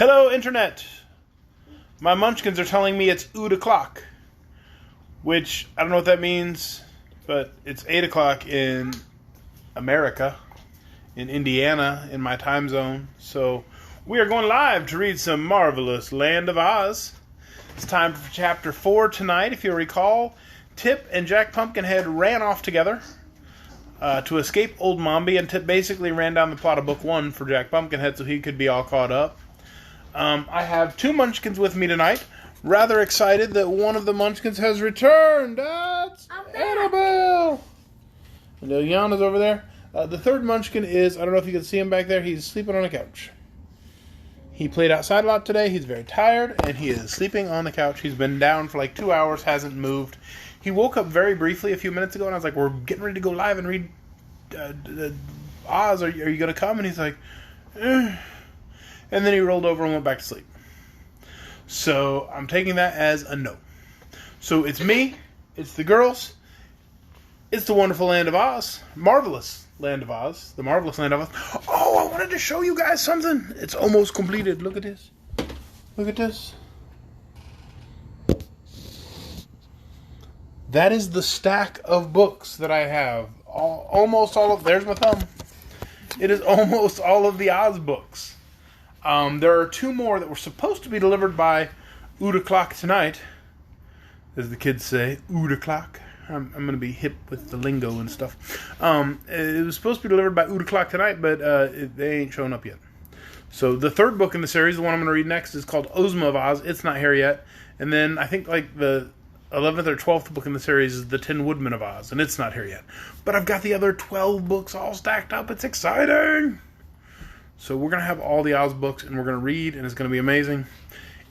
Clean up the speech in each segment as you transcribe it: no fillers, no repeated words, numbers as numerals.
Hello, Internet! My munchkins are telling me it's 8 o'clock, which I don't know what that means, but it's 8 o'clock in America, in Indiana, in my time zone. So we are going live to read some marvelous Land of Oz. It's time for Chapter 4 tonight. If you'll recall, Tip and Jack Pumpkinhead ran off together to escape Old Mombi, and Tip basically ran down the plot of Book 1 for Jack Pumpkinhead so he could be all caught up. I have two munchkins with me tonight. Rather excited that one of the munchkins has returned. That's Annabelle. And Ileana's over there. The third munchkin is, I don't know if you can see him back there, he's sleeping on a couch. He played outside a lot today. He's very tired, and he is sleeping on the couch. He's been down for like 2 hours, hasn't moved. He woke up very briefly a few minutes ago, and I was like, we're getting ready to go live and read Oz. Are you going to come? And he's like, And then he rolled over and went back to sleep. So I'm taking that as a no. So it's me, it's the girls, it's the wonderful Land of Oz, marvelous Land of Oz, the marvelous Land of Oz. Oh, I wanted to show you guys something. It's almost completed. Look at this. Look at this. That is the stack of books that I have. Almost all of, there's my thumb. It is almost all of the Oz books. There are two more that were supposed to be delivered by 8 o'clock tonight, as the kids say, 8 o'clock. I'm going to be hip with the lingo and stuff. It was supposed to be delivered by 8 o'clock tonight, but they ain't shown up yet. So the third book in the series, the one I'm going to read next, is called Ozma of Oz. It's not here yet. And then I think like the 11th or 12th book in the series is The Tin Woodman of Oz, and it's not here yet. But I've got the other 12 books all stacked up. It's exciting! So we're going to have all the Oz books, and we're going to read, and it's going to be amazing.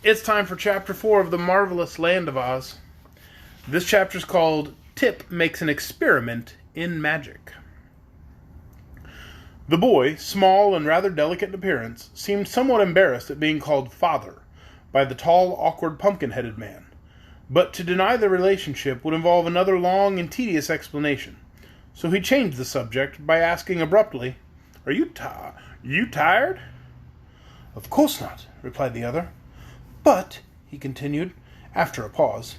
It's time for Chapter 4 of the marvelous Land of Oz. This chapter is called Tip Makes an Experiment in Magic. The boy, small and rather delicate in appearance, seemed somewhat embarrassed at being called father by the tall, awkward, pumpkin-headed man. But to deny the relationship would involve another long and tedious explanation. So he changed the subject by asking abruptly, "Are you tired?" "Of course not," replied the other. "But," he continued, after a pause,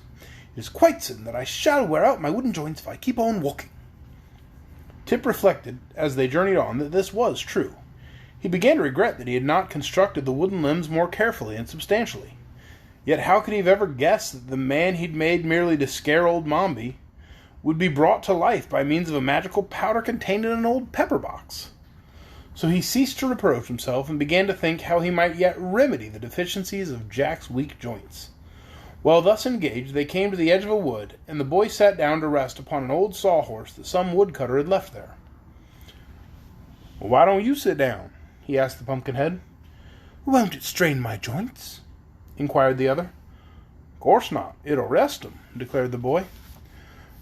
"it is quite certain that I shall wear out my wooden joints if I keep on walking." Tip reflected, as they journeyed on, that this was true. He began to regret that he had not constructed the wooden limbs more carefully and substantially. Yet how could he have ever guessed that the man he'd made merely to scare old Mombi would be brought to life by means of a magical powder contained in an old pepper box? So he ceased to reproach himself and began to think how he might yet remedy the deficiencies of Jack's weak joints. While thus engaged, they came to the edge of a wood, and the boy sat down to rest upon an old sawhorse that some woodcutter had left there. "Why don't you sit down?" he asked the Pumpkinhead. "Won't it strain my joints?" inquired the other. "Of course not. It'll rest 'em," declared the boy.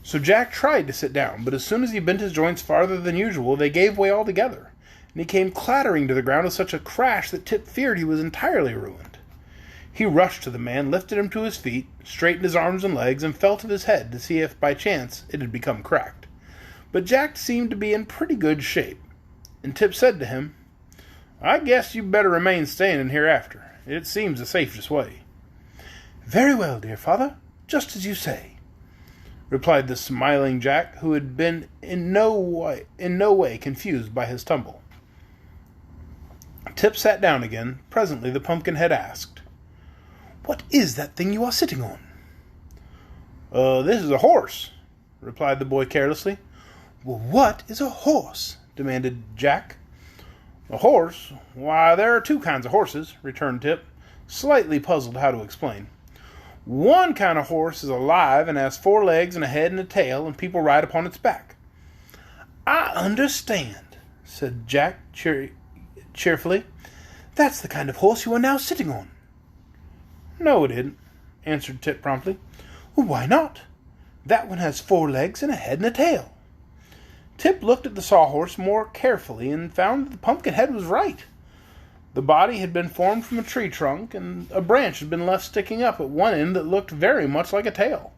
So Jack tried to sit down, but as soon as he bent his joints farther than usual, they gave way altogether, and he came clattering to the ground with such a crash that Tip feared he was entirely ruined. He rushed to the man, lifted him to his feet, straightened his arms and legs, and felt of his head to see if, by chance, it had become cracked. But Jack seemed to be in pretty good shape, and Tip said to him, "I guess you'd better remain standing hereafter. It seems the safest way." "Very well, dear father, just as you say," replied the smiling Jack, who had been in no way confused by his tumble. Tip sat down again. Presently the Pumpkinhead asked, "What is that thing you are sitting on?" This is a horse," replied the boy carelessly. "Well, what is a horse?" demanded Jack. "A horse? Why, there are two kinds of horses," returned Tip, slightly puzzled how to explain. "One kind of horse is alive and has 4 legs and a head and a tail, and people ride upon its back." "I understand," said Jack cheerfully. "That's the kind of horse you are now sitting on." "No, it isn't," answered Tip promptly. "Well, why not? That one has 4 legs and a head and a tail." Tip looked at the sawhorse more carefully and found that the Pumpkinhead was right. The body had been formed from a tree trunk, and a branch had been left sticking up at one end that looked very much like a tail.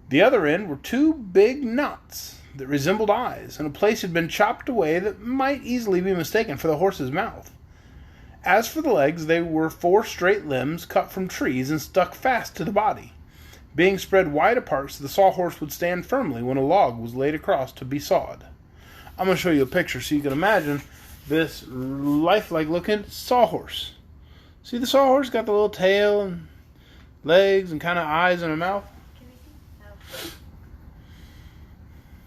The other end were 2 big knots that resembled eyes, and a place had been chopped away that might easily be mistaken for the horse's mouth. As for the legs, they were 4 straight limbs cut from trees and stuck fast to the body, being spread wide apart so the sawhorse would stand firmly when a log was laid across to be sawed. I'm going to show you a picture so you can imagine this lifelike looking sawhorse. See the sawhorse got the little tail and legs and kind of eyes and a mouth?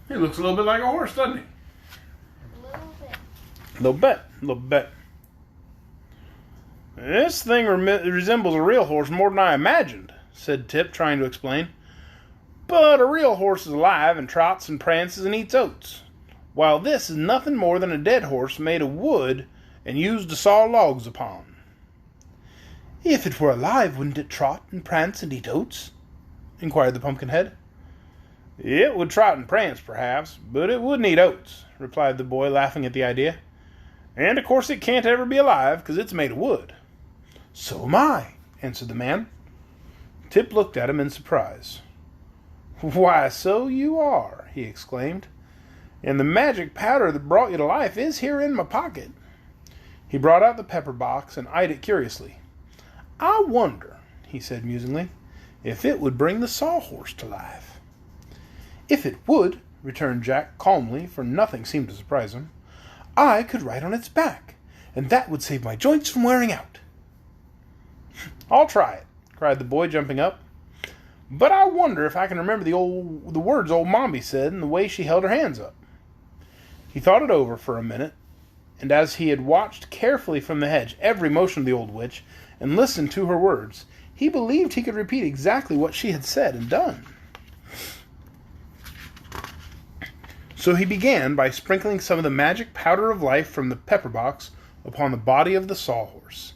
He looks a little bit like a horse, doesn't he? A little bit. This thing resembles a real horse more than I imagined, said Tip, trying to explain. But a real horse is alive and trots and prances and eats oats, while this is nothing more than a dead horse made of wood and used to saw logs upon. If it were alive, wouldn't it trot and prance and eat oats? Inquired the Pumpkinhead. It would trot and prance, perhaps, but it wouldn't eat oats, replied the boy, laughing at the idea. And, of course, it can't ever be alive, because it's made of wood. So am I, answered the man. Tip looked at him in surprise. Why, so you are, he exclaimed. And the magic powder that brought you to life is here in my pocket. He brought out the pepper box and eyed it curiously. I wonder, he said musingly, if it would bring the sawhorse to life. If it would, returned Jack calmly, for nothing seemed to surprise him, I could ride on its back, and that would save my joints from wearing out. I'll try it, cried the boy, jumping up. But I wonder if I can remember the words old Mombi said and the way she held her hands up. He thought it over for a minute, and as he had watched carefully from the hedge every motion of the old witch, and listened to her words, he believed he could repeat exactly what she had said and done. So he began by sprinkling some of the magic powder of life from the pepper box upon the body of the sawhorse.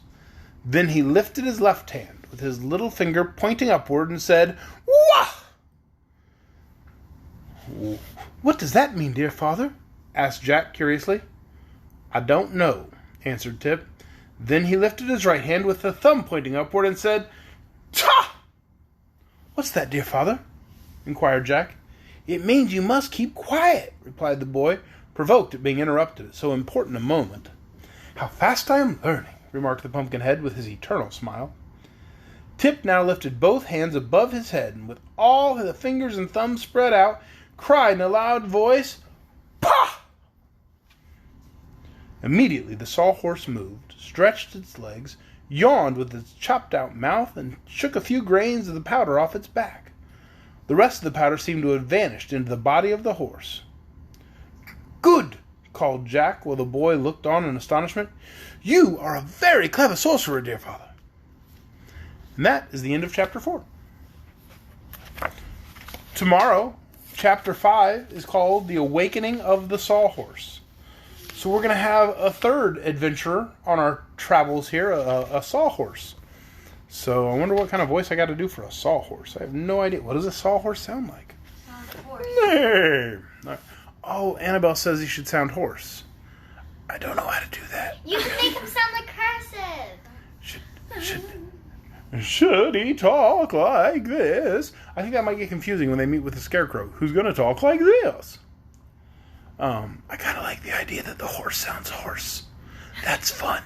Then he lifted his left hand, with his little finger pointing upward, and said, Wah! What does that mean, dear father? Asked Jack curiously. I don't know, answered Tip. Then he lifted his right hand with the thumb pointing upward and said, Ta! What's that, dear father? Inquired Jack. It means you must keep quiet, replied the boy, provoked at being interrupted at so important a moment. How fast I am learning, remarked the Pumpkinhead with his eternal smile. Tip now lifted both hands above his head, and with all the fingers and thumbs spread out, cried in a loud voice, Pah! Immediately the sawhorse moved, stretched its legs, yawned with its chopped-out mouth, and shook a few grains of the powder off its back. The rest of the powder seemed to have vanished into the body of the horse. Good! Called Jack, while the boy looked on in astonishment. You are a very clever sorcerer, dear father. And that is the end of Chapter 4. Tomorrow, Chapter 5 is called The Awakening of the Sawhorse. So we're going to have a third adventurer on our travels here, a sawhorse. So I wonder what kind of voice I got to do for a sawhorse. I have no idea. What does a sawhorse sound like? Hey. Oh, Annabelle says he should sound hoarse. I don't know how to do that. You can make him sound like cursive. Should he talk like this? I think that might get confusing when they meet with the scarecrow. Who's going to talk like this? I kind of like the idea that the horse sounds hoarse. That's fun.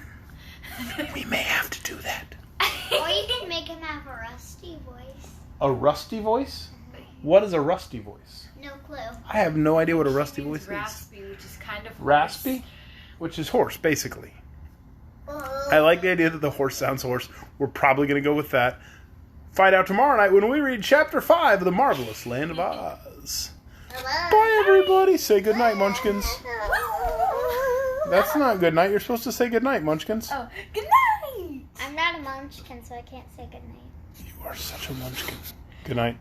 We may have to do that. Or you can make him have a rusty voice. A rusty voice? What is a rusty voice? No clue. I have no idea what a rusty voice is. Raspy, which is kind of hoarse. Raspy? Which is hoarse, basically. I like the idea that the horse sounds hoarse. We're probably going to go with that. Find out tomorrow night when we read Chapter 5 of The Marvelous Land of Oz. Bye, everybody. Say goodnight, Munchkins. That's not good night. You're supposed to say goodnight, Munchkins. Oh, good night! I'm not a munchkin, so I can't say goodnight. You are such a Munchkin. Good night.